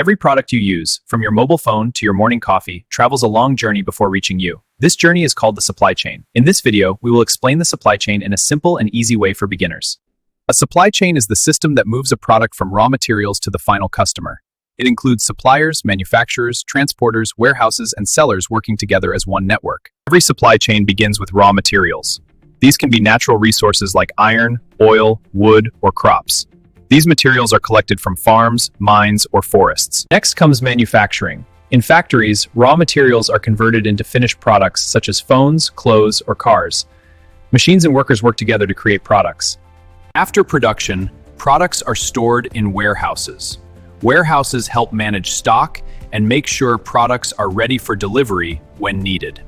Every product you use, from your mobile phone to your morning coffee, travels a long journey before reaching you. This journey is called the supply chain. In this video, we will explain the supply chain in a simple and easy way for beginners. A supply chain is the system that moves a product from raw materials to the final customer. It includes suppliers, manufacturers, transporters, warehouses, and sellers working together as one network. Every supply chain begins with raw materials. These can be natural resources like iron, oil, wood, or crops. These materials are collected from farms, mines, or forests. Next comes manufacturing. In factories, raw materials are converted into finished products such as phones, clothes, or cars. Machines and workers work together to create products. After production, products are stored in warehouses. Warehouses help manage stock and make sure products are ready for delivery when needed.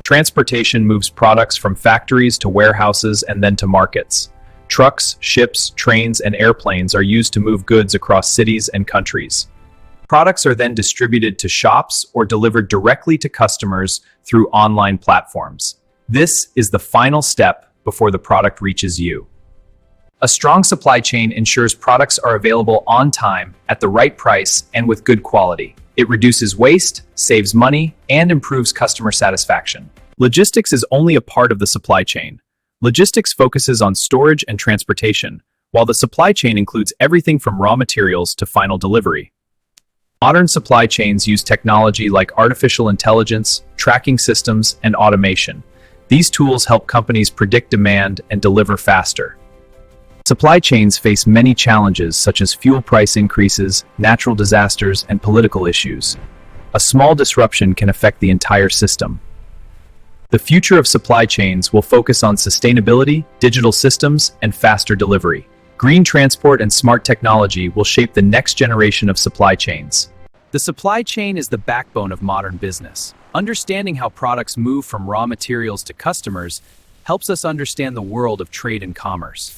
Transportation moves products from factories to warehouses and then to markets. Trucks, ships, trains, and airplanes are used to move goods across cities and countries. Products are then distributed to shops or delivered directly to customers through online platforms. This is the final step before the product reaches you. A strong supply chain ensures products are available on time, at the right price, and with good quality. It reduces waste, saves money, and improves customer satisfaction. Logistics is only a part of the supply chain. Logistics focuses on storage and transportation, while the supply chain includes everything from raw materials to final delivery. Modern supply chains use technology like artificial intelligence, tracking systems, and automation. These tools help companies predict demand and deliver faster. Supply chains face many challenges such as fuel price increases, natural disasters, and political issues. A small disruption can affect the entire system. The future of supply chains will focus on sustainability, digital systems, and faster delivery. Green transport and smart technology will shape the next generation of supply chains. The supply chain is the backbone of modern business. Understanding how products move from raw materials to customers helps us understand the world of trade and commerce.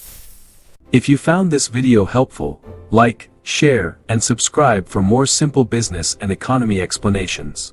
If you found this video helpful, like, share, and subscribe for more simple business and economy explanations.